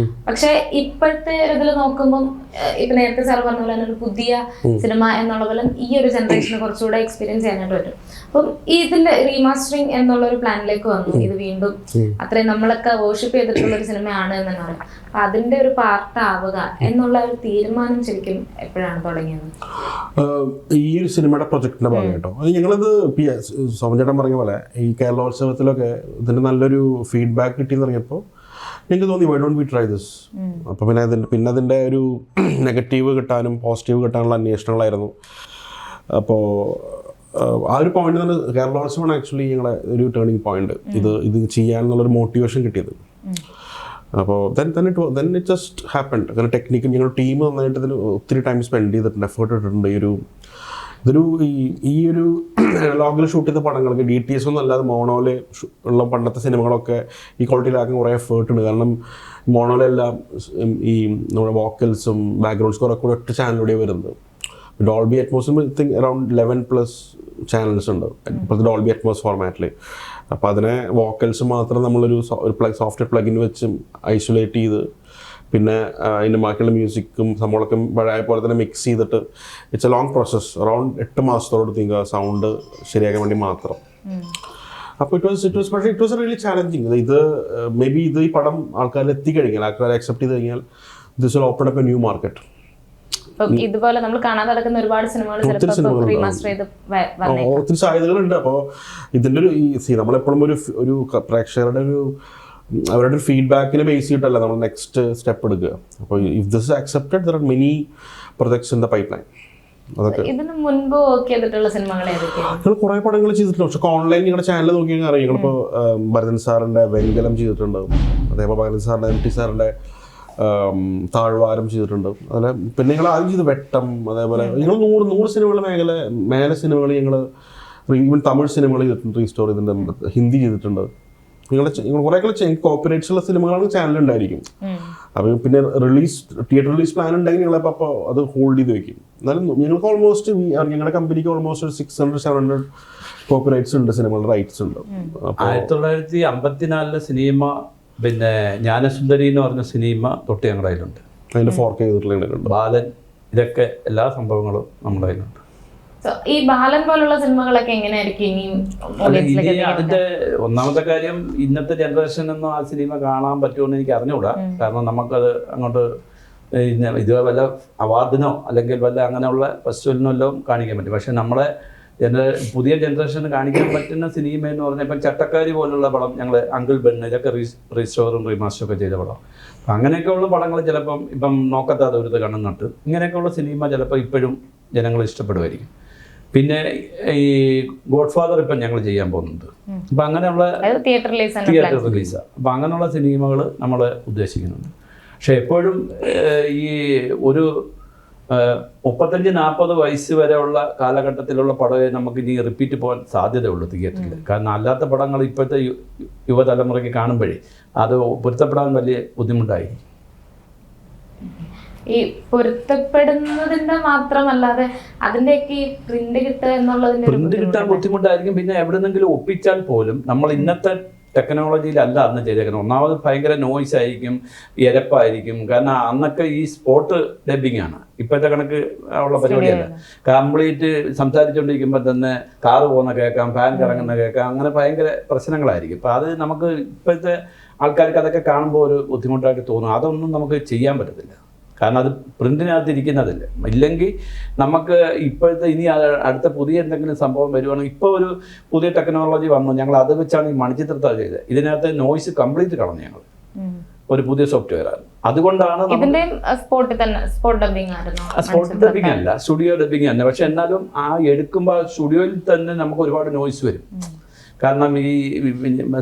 Speaker 3: പക്ഷെ ഇപ്പോഴത്തെ ഇതിൽ നോക്കുമ്പം ഇപ്പൊ നേരത്തെ സാർ പറഞ്ഞ പോലെ ഒരു പുതിയ സിനിമ എന്നുള്ള പോലെ ഈ ഒരു ജനറേഷന് കുറച്ചുകൂടെ എക്സ്പീരിയൻസ് ചെയ്യാനായിട്ട് പറ്റും. അപ്പം ഇതിന്റെ റീമാസ്റ്ററിങ് എന്നുള്ള ഒരു പ്ലാനിലേക്ക് വന്നു. ഇത് വീണ്ടും അത്രയും നമ്മളൊക്കെ വോർഷിപ്പ് ചെയ്തിട്ടുള്ള ഒരു സിനിമയാണ് എന്ന് തന്നെ പറയാം. അപ്പൊ അതിന്റെ ഒരു പാർട്ട് ആവുക എന്നുള്ള ഒരു തീരുമാനം ശരിക്കും എപ്പോഴാണ് തുടങ്ങിയത്?
Speaker 2: ഈ ഒരു സിനിമയുടെ പ്രൊജക്ടിന്റെ ഭാഗമായിട്ടോ ഞങ്ങളിത് സോമചേട്ടൻ പറഞ്ഞ പോലെ ഈ കേരളോത്സവത്തിലൊക്കെ ഇതിന്റെ നല്ലൊരു ഫീഡ്ബാക്ക് കിട്ടിയെന്ന് പറഞ്ഞപ്പോൾ എനിക്ക് തോന്നി why don't we try this. അപ്പോൾ പിന്നെ അതിൻ്റെ ഒരു നെഗറ്റീവ് കിട്ടാനും പോസിറ്റീവ് കിട്ടാനുള്ള അന്വേഷണങ്ങളായിരുന്നു. അപ്പോൾ ആ ഒരു പോയിന്റ് തന്നെ കേരളോത്സവമാണ് ആക്ച്വലി ഞങ്ങളെ ഒരു ടേണിംഗ് പോയിന്റ്, ഇത് ചെയ്യാനുള്ളൊരു മോട്ടിവേഷൻ കിട്ടിയത്. അപ്പോൾ then it just happened. അങ്ങനെ ടെക്നിക്കൽ ഞങ്ങൾ ടീം നന്നായിട്ട് ഇതിൽ ഒത്തിരി ടൈം സ്പെൻഡ് ചെയ്തിട്ടുണ്ട്, എഫേർട്ട് ഇട്ടിട്ടുണ്ട്. ഇതൊരു ഈ ഒരു അനലോഗിൽ ഷൂട്ട് ചെയ്ത പടങ്ങൾക്ക് DTS ഒന്നും അല്ലാതെ മോണോയിൽ ഉള്ള പണ്ടത്തെ സിനിമകളൊക്കെ ഈ ക്വാളിറ്റിയിലാക്കാൻ കുറേ എഫേർട്ട് ഉണ്ട്. കാരണം മോണോയിലെല്ലാം ഈ നമ്മുടെ വോക്കൽസും ബാക്ക്ഗ്രൗണ്ട് സ്കോറൊക്കെ കൂടെ ഒറ്റ ചാനലിലൂടെ വരുന്നത്. ഡോൾബി അറ്റ്മോസിൽ അറൗണ്ട് 11+ ചാനൽസ് ഉണ്ട് ഇപ്പോഴത്തെ ഡോൾബി അറ്റ്മോസ് ഫോർമാറ്റിൽ. അപ്പോൾ അതിനെ വോക്കൽസ് മാത്രം നമ്മളൊരു സോഫ്റ്റ്വെയർ പ്ലഗിൻ വെച്ച് ഐസൊലേറ്റ് ചെയ്ത് പിന്നെ അതിൻ്റെ ബാക്കിയുള്ള മ്യൂസിക്കും സംഭവങ്ങളൊക്കെ പഴയ പോലെ തന്നെ മിക്സ് ചെയ്തിട്ട് it's a long process. Around 8 മാസത്തോട് തിങ്ക സൗണ്ട് ശരിയാക്കാൻ വേണ്ടി മാത്രം. അപ്പോൾ ഇറ്റ് വാസ് റിയലി ചാലഞ്ചിങ്. ഇത് മേ ബി ഇത് ഈ പടം ആൾക്കാരിൽ എത്തിക്കഴിഞ്ഞാൽ, ആൾക്കാരെ അക്സെപ്റ്റ് ചെയ്ത് കഴിഞ്ഞാൽ this will open up a new market.
Speaker 3: ഇതുപോലെ നമ്മൾ കാണാതെ നടക്കുന്ന ഒരുപാട് സിനിമകൾ
Speaker 2: ഒത്തിരി സാധ്യതകളുണ്ട്. അപ്പോൾ ഇതിൻ്റെ ഒരു നമ്മളെപ്പോഴും ഒരു പ്രേക്ഷകരുടെ അവരുടെ ഒരു ഫീഡ്ബാക്കിനെ ബേസ് ചെയ്തിട്ടല്ല നമ്മൾ നെക്സ്റ്റ് സ്റ്റെപ്പ് എടുക്കുക. അപ്പോൾ if this accepted there are many projects in the pipe line. അതൊക്കെ
Speaker 3: ഇതിന് മുൻപ് വർക്ക് ചെയ്തിട്ടുള്ള സിനിമകൾ ഏതൊക്കെയാണ്?
Speaker 2: ഞങ്ങൾ കുറേ പടങ്ങൾ ചെയ്തിട്ടുണ്ട്. പക്ഷെ ഓൺലൈൻ ഞങ്ങളുടെ ചാനൽ നോക്കി കഴിഞ്ഞാൽ അറിയാം. ഞങ്ങളിപ്പോൾ ഭരതൻ സാറിൻ്റെ വെങ്കലം ചെയ്തിട്ടുണ്ട്, അതേപോലെ ഭരതൻ സാറിൻ്റെ MT സാറിൻ്റെ താഴ്വാരം ചെയ്തിട്ടുണ്ട്. അതുപോലെ പിന്നെ ഞങ്ങൾ ആദ്യം ചെയ്ത് വെട്ടം, അതേപോലെ ഞങ്ങൾ 100 സിനിമകൾ മേലെ സിനിമകൾ ഞങ്ങൾ ഈവൻ തമിഴ് സിനിമകൾ ചെയ്തിട്ടുണ്ട്, റീസ്റ്റോർ ചെയ്തിട്ടുണ്ട്, ഹിന്ദി ചെയ്തിട്ടുണ്ട്. ഞങ്ങൾ കുറേയൊക്കെ കോപ്പറേറ്റ്സ് ഉള്ള സിനിമകളാണ് ചാനലുണ്ടായിരിക്കും. അപ്പോൾ പിന്നെ തിയേറ്റർ റിലീസ് പ്ലാൻ ഉണ്ടെങ്കിൽ ഞങ്ങളിപ്പോൾ അപ്പോൾ അത് ഹോൾഡ് ചെയ്ത് വെക്കും. എന്നാലും ഞങ്ങൾക്ക് ഓൾമോസ്റ്റ് ഞങ്ങളുടെ കമ്പനിക്ക് ഓൾമോസ്റ്റ് ഒരു 600-700 കോപ്പറേറ്റ്സ് ഉണ്ട്, സിനിമകളുടെ റൈറ്റ്സ് ഉണ്ട്.
Speaker 1: 1954 സിനിമ പിന്നെ ജ്ഞാനസുന്ദരി എന്ന് പറഞ്ഞ സിനിമ തൊട്ട് ഞങ്ങളുടെ കയ്യിലുണ്ട്.
Speaker 2: അതിൻ്റെ 4K ചെയ്തിട്ടുള്ള
Speaker 1: ബാലൻ, ഇതൊക്കെ എല്ലാ സംഭവങ്ങളും നമ്മുടെ കയ്യിലുണ്ട്.
Speaker 3: ഈ ബാലൻ പോലുള്ള സിനിമകളൊക്കെ എങ്ങനെയായിരിക്കും ഇനിയും?
Speaker 1: അതിന്റെ ഒന്നാമത്തെ കാര്യം, ഇന്നത്തെ ജനറേഷനൊന്നും ആ സിനിമ കാണാൻ പറ്റുമെന്ന് എനിക്ക് അറിഞ്ഞുകൂടാ. കാരണം നമുക്കത് അങ്ങോട്ട് ഇത് വല്ല അവാർഡിനോ അല്ലെങ്കിൽ വല്ല അങ്ങനെയുള്ള ഫെസ്റ്റിവലിനോ എല്ലാം കാണിക്കാൻ പറ്റും. പക്ഷെ നമ്മളെ പുതിയ ജനറേഷന് കാണിക്കാൻ പറ്റുന്ന സിനിമ എന്ന് പറഞ്ഞാൽ ഇപ്പം ചട്ടക്കാരി പോലുള്ള പടം, ഞങ്ങൾ അങ്കിൾ ബെണ്ണ്, ഇതൊക്കെ റീസ്റ്റോറും റീമാസ്റ്ററും ഒക്കെ ചെയ്ത പടം. അപ്പം അങ്ങനെയൊക്കെയുള്ള പടങ്ങൾ ചിലപ്പം ഇപ്പം നോക്കത്താതെ ഒരു കണ്ണും നട്ട് ഇങ്ങനെയൊക്കെയുള്ള സിനിമ ചിലപ്പോൾ ഇപ്പോഴും ജനങ്ങൾ ഇഷ്ടപ്പെടുമായിരിക്കും. പിന്നെ ഈ ഗോഡ് ഫാദർ ഇപ്പം ഞങ്ങൾ ചെയ്യാൻ പോകുന്നുണ്ട്. അപ്പം അങ്ങനെയുള്ള തിയേറ്റർ റിലീസാണ്. അപ്പം അങ്ങനെയുള്ള സിനിമകൾ നമ്മൾ ഉദ്ദേശിക്കുന്നുണ്ട്. പക്ഷെ എപ്പോഴും ഈ ഒരു 35-40 വയസ്സ് വരെയുള്ള കാലഘട്ടത്തിലുള്ള പടമേ നമുക്ക് ഇനി റിപ്പീറ്റ് പോകാൻ സാധ്യതയുള്ളൂ തിയേറ്ററിൽ. കാരണം അല്ലാത്ത പടങ്ങൾ ഇപ്പോഴത്തെ യുവതലമുറയ്ക്ക് കാണുമ്പോഴേ അത് പൊരുത്തപ്പെടാൻ വലിയ ബുദ്ധിമുട്ടായി.
Speaker 3: ഈ പൊരുത്തപ്പെടുന്നതിന്റെ മാത്രമല്ലാതെ അതിന്റെയൊക്കെ ഈ പ്രിന്റ് കിട്ടുക എന്നുള്ളതിന്റെ
Speaker 1: പ്രിന്റ് കിട്ടാൻ ബുദ്ധിമുട്ടായിരിക്കും. പിന്നെ എവിടെന്നെങ്കിലും ഒപ്പിച്ചാൽ പോലും നമ്മൾ ഇന്നത്തെ ടെക്നോളജിയിലല്ല അന്ന് ചെയ്തേക്കുന്നത്. ഒന്നാമത് ഭയങ്കര നോയ്സ് ആയിരിക്കും, എരപ്പായിരിക്കും. കാരണം അന്നൊക്കെ ഈ സ്പോട്ട് ഡബിങ് ആണ്, ഇപ്പോഴത്തെ കണക്ക് ഉള്ള പരിപാടിയല്ല. കംപ്ലീറ്റ് സംസാരിച്ചുകൊണ്ടിരിക്കുമ്പോൾ തന്നെ കാറ് പോകുന്ന കേൾക്കാം, ഫാൻ കറങ്ങുന്ന കേൾക്കാം, അങ്ങനെ ഭയങ്കര പ്രശ്നങ്ങളായിരിക്കും. അപ്പം അത് നമുക്ക് ഇപ്പോഴത്തെ ആൾക്കാർക്ക് അതൊക്കെ കാണുമ്പോൾ ഒരു ബുദ്ധിമുട്ടായിട്ട് തോന്നും. അതൊന്നും നമുക്ക് ചെയ്യാൻ പറ്റത്തില്ല, കാരണം അത് പ്രിന്റിനകത്ത് ഇരിക്കുന്നതല്ല. ഇല്ലെങ്കിൽ നമുക്ക് ഇപ്പോഴത്തെ ഇനി അടുത്ത പുതിയ എന്തെങ്കിലും സംഭവം വരുവാണെങ്കിൽ, ഇപ്പോൾ ഒരു പുതിയ ടെക്നോളജി വന്നു, ഞങ്ങൾ അത് വെച്ചാണ് ഈ മണിച്ചിത്രത്താഴ് ചെയ്തത്. ഇതിനകത്ത് നോയ്സ് കംപ്ലീറ്റ് കളഞ്ഞു ഞങ്ങൾ, ഒരു പുതിയ സോഫ്റ്റ്വെയർ ആണ്. അതുകൊണ്ടാണ്
Speaker 3: സ്പോട്ട്
Speaker 1: ഡബിങ് അല്ല, സ്റ്റുഡിയോ ഡബിങ് തന്നെ. പക്ഷെ എന്നാലും ആ എടുക്കുമ്പോൾ സ്റ്റുഡിയോയിൽ തന്നെ നമുക്ക് ഒരുപാട് നോയ്സ് വരും. കാരണം ഈ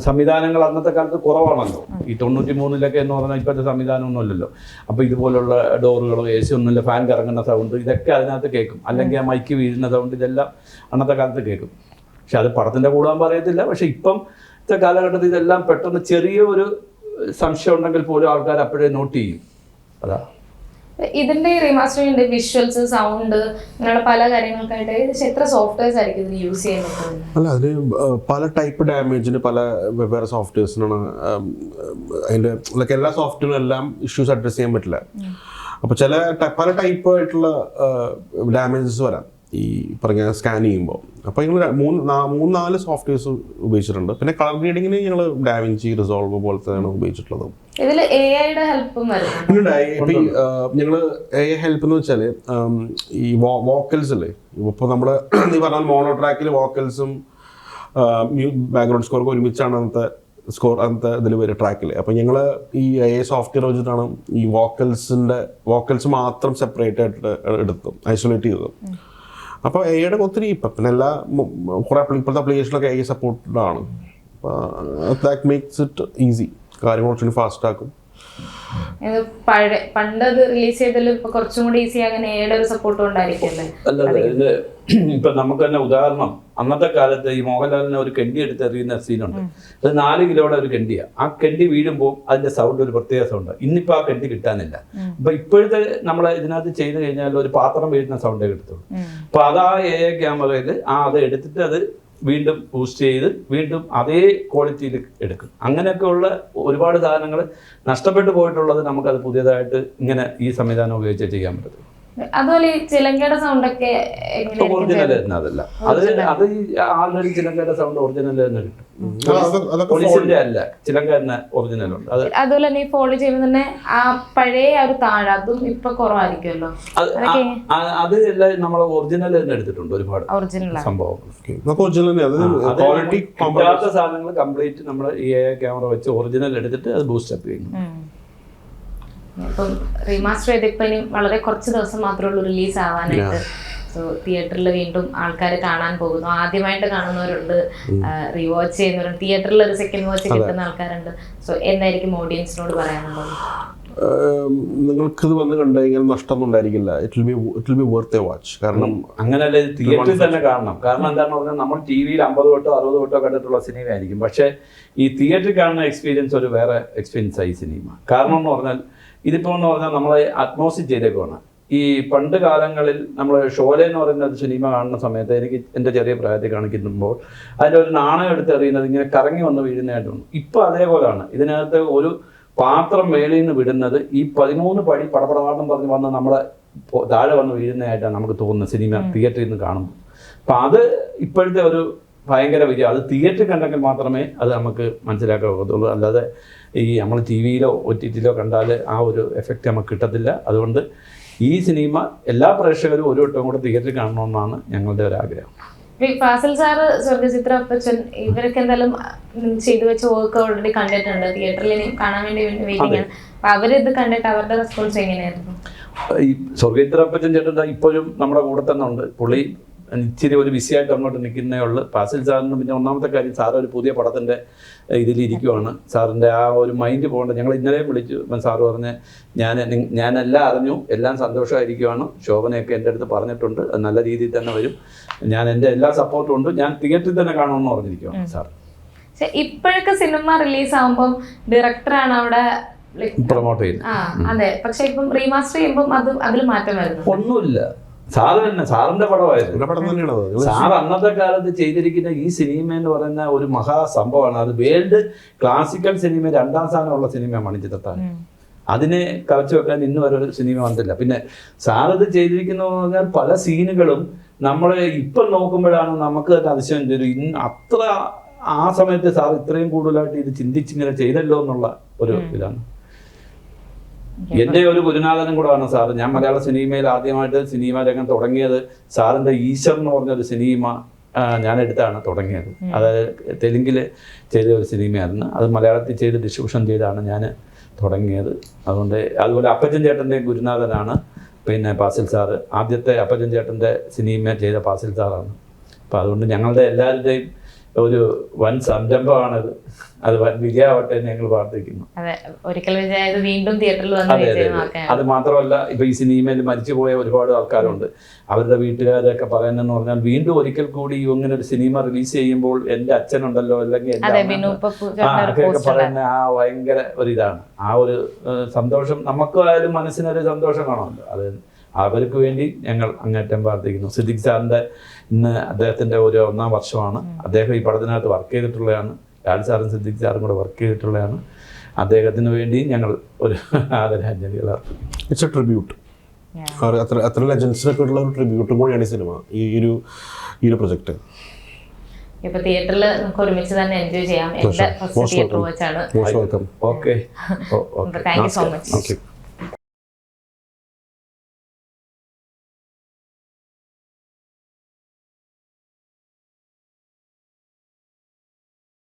Speaker 1: സംവിധാനങ്ങൾ അന്നത്തെ കാലത്ത് കുറവാണല്ലോ. ഈ 93-ലൊക്കെ എന്ന് പറഞ്ഞാൽ ഇപ്പോഴത്തെ സംവിധാനമൊന്നും ഇല്ലല്ലോ. അപ്പോൾ ഇതുപോലുള്ള ഡോറുകളോ AC ഒന്നുമില്ല, ഫാൻ കറങ്ങുന്ന സൗണ്ട് ഇതൊക്കെ അതിനകത്ത് കേൾക്കും. അല്ലെങ്കിൽ ആ മൈക്ക് വീഴുന്ന സൗണ്ട് ഇതെല്ലാം അന്നത്തെ കാലത്ത് കേൾക്കും. പക്ഷെ അത് പടത്തിൻ്റെ കൂടാൻ പറയത്തില്ല. പക്ഷെ ഇപ്പോഴത്തെ കാലഘട്ടത്തിൽ ഇതെല്ലാം പെട്ടെന്ന് ചെറിയ ഒരു സംശയം ഉണ്ടെങ്കിൽ പോലും ആൾക്കാർ അപ്പോഴേ നോട്ട് ചെയ്യും. അതാ
Speaker 3: ഇതിന്റെ റീമാസ്റ്ററിംഗ്, വിഷ്വൽസ്, സൗണ്ട്, അങ്ങനെയുള്ള പല കാര്യങ്ങൾക്കായിട്ട് എത്ര സോഫ്റ്റ്വെയർസ് ആയിരിക്കും ഇതിന് യൂസ് ചെയ്യുന്നത്?
Speaker 2: അല്ല, അതിന് പല ടൈപ്പ് ഡാമേജിന് പല വെവ്വേറെ സോഫ്റ്റ്വെയർസിനാണ്. അതിൻ്റെ ലൈക്ക് എല്ലാ സോഫ്റ്റ്വെയറും എല്ലാം ഇഷ്യൂസ് അഡ്രസ് ചെയ്യാൻ പറ്റില്ല. അപ്പോൾ പല ടൈപ്പ് ആയിട്ടുള്ള ഡാമേജസ് വരാം ഈ പറഞ്ഞ സ്കാൻ ചെയ്യുമ്പോൾ. അപ്പോൾ ഞങ്ങൾ 3-4 സോഫ്റ്റ്വെയർസ് ഉപയോഗിച്ചിട്ടുണ്ട്. പിന്നെ കളർ ഗ്രേഡിങ്ങിന് ഞങ്ങൾ ഡാവിഞ്ചി, റിസോൾവ് പോലത്തെയാണ് ഉപയോഗിച്ചിട്ടുള്ളത്.
Speaker 3: ഇതിൽ AI-യുടെ ഹെൽപ്പും
Speaker 2: ഞങ്ങൾ AI ഹെൽപ്പ് എന്ന് വെച്ചാൽ ഈ വോക്കൽസ് അല്ലേ, ഇപ്പോൾ നമ്മൾ ഈ പറഞ്ഞാൽ മോണോ ട്രാക്കിൽ വോക്കൽസും ബാക്ക്ഗ്രൗണ്ട് സ്കോർക്ക് ഒരുമിച്ചാണ് അന്നത്തെ ഇതിൽ വരും ട്രാക്കിൽ. അപ്പോൾ ഞങ്ങൾ ഈ AI സോഫ്റ്റ്വെയർ വെച്ചിട്ടാണ് ഈ വോക്കൽസ് മാത്രം സെപ്പറേറ്റ് ആയിട്ട് എടുത്തു ഐസൊലേറ്റ് ചെയ്തത്. അപ്പോൾ AI-യുടെ ഒത്തിരി പിന്നെ കുറേ ഇപ്പോഴത്തെ അപ്ലിക്കേഷനൊക്കെ AI സപ്പോർട്ടഡ് ആണ്. അപ്പോൾ ദാറ്റ് മേക്സ് ഇറ്റ് ഈസി, കാര്യങ്ങൾ കുറച്ചുകൂടി ഫാസ്റ്റ് ആക്കും.
Speaker 3: പണ്ട് റിലീസ് ചെയ്തതിൽ ഇപ്പൊ കുറച്ചും കൂടി ഈസി ആകാൻ AI-യുടെ ഒരു സപ്പോർട്ട് ഉണ്ടായിരിക്കല്ലേ?
Speaker 1: അല്ലാതെ ഇത് ഇപ്പൊ നമുക്ക് തന്നെ ഉദാഹരണം, അന്നത്തെ കാലത്ത് ഈ മോഹൻലാലിനെ ഒരു കെണ്ടി എടുത്ത് എറിയുന്ന സീനുണ്ട്. അത് 4 കിലോയുടെ ഒരു കെണ്ടിയാണ്. ആ കെണ്ടി വീഴുമ്പോൾ അതിന്റെ സൗണ്ട് ഒരു പ്രത്യേക സൗണ്ട്. ഇന്നിപ്പോൾ ആ കെണ്ടി കിട്ടാനില്ല. അപ്പൊ ഇപ്പോഴത്തെ നമ്മളെ ഇതിനകത്ത് ചെയ്ത് കഴിഞ്ഞാൽ ഒരു പാത്രം വീഴുന്ന സൗണ്ടേ കിട്ടത്തുള്ളൂ. അപ്പൊ അതാ AI ക്യാമറയിൽ അത് എടുത്തിട്ട് അത് വീണ്ടും ബൂസ്റ്റ് ചെയ്ത് വീണ്ടും അതേ ക്വാളിറ്റിയിൽ എടുക്കും. അങ്ങനെയൊക്കെയുള്ള ഒരുപാട് സാധനങ്ങൾ നഷ്ടപ്പെട്ടു പോയിട്ടുള്ളത് നമുക്കത് പുതിയതായിട്ട് ഇങ്ങനെ ഈ സംവിധാനം ഉപയോഗിച്ച് ചെയ്യാൻ പറ്റും.
Speaker 3: അതുപോലെ ഈ ചിലങ്കയുടെ സൗണ്ട് ഒക്കെ
Speaker 1: ഒറിജിനൽ തന്നെ, അതല്ല അത് ആൾറെഡി ചിലങ്കയുടെ സൗണ്ട് ഒറിജിനൽ തന്നെ കിട്ടും. പോലീസിന്റെ അല്ല, ചിലങ്ക തന്നെ ഒറിജിനൽ ഉണ്ട്.
Speaker 3: അതുപോലെ തന്നെ ഈ ഫോളോ ചെയ്യുമ്പോൾ തന്നെ ആ പഴയ ഒരു താഴെ അതും ഇപ്പൊ കുറവായിരിക്കുമല്ലോ.
Speaker 1: അത് എല്ലാം നമ്മൾ ഒറിജിനൽ തന്നെ എടുത്തിട്ടുണ്ട് ഒരുപാട് സംഭവങ്ങൾ. കിട്ടാത്ത സാധനങ്ങൾ കംപ്ലീറ്റ് നമ്മൾ ഈ ക്യാമറ വെച്ച് ഒറിജിനൽ എടുത്തിട്ട് അത് ബൂസ്റ്റ് അപ്പ് ചെയ്യുന്നു.
Speaker 3: ഇപ്പം റീമാസ്റ്റർ ചെയ്തിപ്പോൾ ഇനി വളരെ കുറച്ച് ദിവസം മാത്രമേ ഉള്ളൂ റിലീസ് ആവാനായിട്ട്. സോ തിയേറ്ററിൽ വീണ്ടും ആൾക്കാർ കാണാൻ പോകുന്നു. ആദ്യമായിട്ട് കാണുന്നവരുണ്ട്, റീവാച്ച് ചെയ്യുന്നവരുണ്ട്, തിയേറ്ററിൽ ഒരു സെക്കൻഡ് വാച്ച് കിട്ടുന്ന ആൾക്കാരുണ്ട്. സോ എന്തായിരിക്കും ഓഡിയൻസിനോട് പറയാനുള്ളത്?
Speaker 2: നിങ്ങൾക്കിത് വന്ന് കണ്ടു കഴിഞ്ഞാൽ നഷ്ടമൊന്നും ഉണ്ടായിരിക്കില്ല. It will be worth A watch. കാരണം
Speaker 1: അങ്ങനെയല്ല, തിയേറ്ററിൽ തന്നെ കാണണം. കാരണം എന്താണെന്ന് പറഞ്ഞാൽ നമ്മൾ TV-യിൽ 50 വട്ടോ 60 വട്ടോ കണ്ടിട്ടുള്ള സിനിമ ആയിരിക്കും. പക്ഷേ ഈ തിയേറ്ററിൽ കാണുന്ന എക്സ്പീരിയൻസ് ഒരു വേറെ എക്സ്പീരിയൻസ് ആയി സിനിമ. കാരണം എന്ന് പറഞ്ഞാൽ ഇതിപ്പോൾ എന്ന് പറഞ്ഞാൽ നമ്മളെ അറ്റ്മോസ്ഫിയർ ചെയ്തേക്കുവാണ്. ഈ പണ്ട് കാലങ്ങളിൽ നമ്മൾ ഷോലെ എന്ന് പറയുന്ന ഒരു സിനിമ കാണുന്ന സമയത്ത് എനിക്ക് എൻ്റെ ചെറിയ പ്രായത്തിൽ കാണിക്കുമ്പോൾ അതിൻ്റെ ഒരു നാണയം എടുത്തെറിയുന്നത് ഇങ്ങനെ കറങ്ങി വന്ന് വീഴുന്നതായിട്ടുണ്ട്. ഇപ്പോൾ അതേപോലെയാണ്. ഇതിനകത്ത് ഒരു പാത്രം മേളിൽ നിന്ന് വിടുന്നത് ഈ 13 പടി പടപടപാട്ടം പറഞ്ഞ് വന്ന് നമ്മളെ താഴെ വന്ന് വീഴുന്നതായിട്ടാണ് നമുക്ക് തോന്നുന്നത് സിനിമ തിയേറ്ററിൽ നിന്ന് കാണുമ്പോൾ. അപ്പം അത് ഇപ്പോഴത്തെ ഒരു ഭയങ്കര വിജയം. അത് തിയേറ്ററിൽ കണ്ടെങ്കിൽ മാത്രമേ അത് നമുക്ക് മനസ്സിലാക്കാൻ ഒക്കത്തുള്ളൂ. അല്ലാതെ ഈ നമ്മൾ TV-യിലോ OTT-യിലോ കണ്ടാൽ ആ ഒരു എഫക്റ്റ് നമുക്ക് കിട്ടത്തില്ല. അതുകൊണ്ട് ഈ സിനിമ എല്ലാ പ്രേക്ഷകരും ഒരു വട്ടം കൂടെ തിയേറ്ററിൽ കാണണമെന്നാണ് ഞങ്ങളുടെ ഒരു ആഗ്രഹം.
Speaker 3: ഫാസിൽ സാറ്, സ്വർഗചിത്ര അപ്പച്ചൻ, ഇവരൊക്കെ എന്തായാലും ചെയ്തു വെച്ച വർക്ക് ഓൾറെഡി കണ്ടിട്ടുണ്ട്. തിയേറ്ററിൽ കാണാൻ വേണ്ടി വെയിറ്റിംഗ് ആണ്. അപ്പൊ അവരിത് കണ്ടിട്ട് അവരുടെ റെസ്പോൺസ് എങ്ങനെയായിരുന്നു?
Speaker 1: ഈ സ്വർഗചിത്ര അപ്പച്ചൻ ചേട്ടൻ ഇപ്പോഴും നമ്മുടെ കൂടെ തന്നെ ഉണ്ട്. പുള്ളി ഇച്ചിരി ഒരു ബിസിയായിട്ട് അങ്ങോട്ട് നിൽക്കുന്നേ ഉള്ളൂ. ഫാസിൽ സാറിന് പിന്നെ ഒന്നാമത്തെ കാര്യം, സാർ ഒരു പുതിയ പടത്തിൻ്റെ ഇതിലിരിക്കുവാണ്. സാറിൻ്റെ ആ ഒരു മൈൻഡ് പോകേണ്ട. ഞങ്ങൾ ഇന്നലെയും വിളിച്ചു, അപ്പം സാറ് പറഞ്ഞ് ഞാനെല്ലാം അറിഞ്ഞു, എല്ലാം സന്തോഷമായിരിക്കുവാണ്, ശോഭനയൊക്കെ എൻ്റെ അടുത്ത് പറഞ്ഞിട്ടുണ്ട്, അത് നല്ല രീതിയിൽ തന്നെ വരും, ഞാൻ എൻ്റെ എല്ലാ സപ്പോർട്ടും ഉണ്ട്, ഞാൻ തിയേറ്ററിൽ തന്നെ കാണുമെന്ന് പറഞ്ഞിരിക്കുവാണ് സാർ.
Speaker 3: പക്ഷെ ഇപ്പോഴൊക്കെ സിനിമ റിലീസ് ആകുമ്പോൾ ഡയറക്ടറാണ് അവിടെ
Speaker 1: പ്രൊമോട്ട് ചെയ്യുന്നത്.
Speaker 3: അതെ, പക്ഷെ ഇപ്പം റീമാസ്റ്റർ ചെയ്യുമ്പോൾ അതിൽ മാറ്റം വരുന്നു.
Speaker 1: ഒന്നുമില്ല, സാറ് തന്നെ, സാറിന്റെ പടമായിരുന്നു.
Speaker 2: പടം തന്നെയാണ് അത്.
Speaker 1: സാർ അന്നത്തെ കാലത്ത് ചെയ്തിരിക്കുന്ന ഈ സിനിമ എന്ന് പറയുന്ന ഒരു മഹാസംഭവമാണ്. അത് വേൾഡ് ക്ലാസിക്കൽ സിനിമ 2ാം സ്ഥാനമുള്ള സിനിമയാണ് മണിച്ചിത്രത്താഴ്. അതിനെ കവച്ചു വെക്കാൻ ഇന്ന് വരെ ഒരു സിനിമ വന്നില്ല. പിന്നെ സാറത് ചെയ്തിരിക്കുന്നതെന്ന് പറഞ്ഞാൽ പല സീനുകളും നമ്മളെ ഇപ്പം നോക്കുമ്പോഴാണ് നമുക്ക് തന്നെ അതിശയം തരും. അത്ര ആ സമയത്ത് സാർ ഇത്രയും കൂടുതലായിട്ട് ഇത് ചിന്തിച്ചിങ്ങനെ ചെയ്തല്ലോ എന്നുള്ള ഒരു ഇതാണ്. എൻ്റെ ഒരു ഗുരുനാഥനും കൂടെയാണ് സാറ്. ഞാൻ മലയാള സിനിമയിൽ ആദ്യമായിട്ട് സിനിമ രംഗം തുടങ്ങിയത് സാറിൻ്റെ ഈശ്വർ എന്ന് പറഞ്ഞൊരു സിനിമ ഞാനെടുത്താണ് തുടങ്ങിയത്. അത് തെലുങ്കിൽ ചെയ്ത ഒരു സിനിമയായിരുന്നു. അത് മലയാളത്തിൽ ചെയ്ത് ഡിസ്ട്രിബ്യൂഷൻ ചെയ്താണ് ഞാൻ തുടങ്ങിയത്. അതുപോലെ അപ്പച്ചൻ ചേട്ടൻ്റെ ഗുരുനാഥനാണ് പിന്നെ ഫാസിൽ സാറ്. ആദ്യത്തെ അപ്പച്ചൻ ചേട്ടൻ്റെ സിനിമ ചെയ്ത ഫാസിൽ സാറാണ്. അപ്പോൾ അതുകൊണ്ട് ഞങ്ങളുടെ എല്ലാവരുടെയും ഒരു വൻ സംരംഭമാണത്. അത് വൻ വിജയമാവട്ടെ എന്ന് ഞങ്ങൾ പ്രാർത്ഥിക്കുന്നു.
Speaker 3: ഒരിക്കൽ വിജയത് വീണ്ടും തിയേറ്ററിൽ
Speaker 1: അത് മാത്രമല്ല, ഇപ്പൊ ഈ സിനിമയിൽ മരിച്ചുപോയ ഒരുപാട് ആൾക്കാരുണ്ട്. അവരുടെ വീട്ടുകാരൊക്കെ പറയുന്നതെന്ന് പറഞ്ഞാൽ വീണ്ടും ഒരിക്കൽ കൂടി ഇങ്ങനെ ഒരു സിനിമ റിലീസ് ചെയ്യുമ്പോൾ എൻ്റെ അച്ഛനുണ്ടല്ലോ, അല്ലെങ്കിൽ ഒക്കെ പറയുന്ന ആ ഭയങ്കര ഒരിതാണ്. ആ ഒരു സന്തോഷം നമുക്കായാലും മനസ്സിനൊരു സന്തോഷം കാണുമല്ലോ. അത് അവർക്ക് വേണ്ടി ഞങ്ങൾ അങ്ങേറ്റം പ്രാർത്ഥിക്കുന്നു. സിദ്ദിഖ് സാറിൻ്റെ ഇന്ന് അദ്ദേഹത്തിൻ്റെ ഒരു 1ാം വർഷമാണ്. അദ്ദേഹം ഈ പടത്തിനകത്ത് വർക്ക് ചെയ്തിട്ടുള്ളതാണ്. ലാൽ സാറും സിദ്ദിഖ് സാറും കൂടെ വർക്ക് ചെയ്തിട്ടുള്ളതാണ്. അദ്ദേഹത്തിന് വേണ്ടി ഞങ്ങൾ ഒരു ആദരാഞ്ജലികൾ അർപ്പിക്കും.
Speaker 2: It's A tribute. അത്ര ലെജൻസിനൊക്കെ ഉള്ള ഒരു ട്രിബ്യൂട്ടും കൂടിയാണ് ഈ സിനിമ, ഈ ഒരു പ്രൊജക്ട്.
Speaker 3: ഇപ്പൊ തിയേറ്ററിൽ നമുക്ക് ഒരുമിച്ച് തന്നെ എൻജോയ് ചെയ്യാം. എന്റെ ഫസ്റ്റ് തിയേറ്റർ വാച്ചാണ്.
Speaker 1: Okay,
Speaker 3: thank you so much.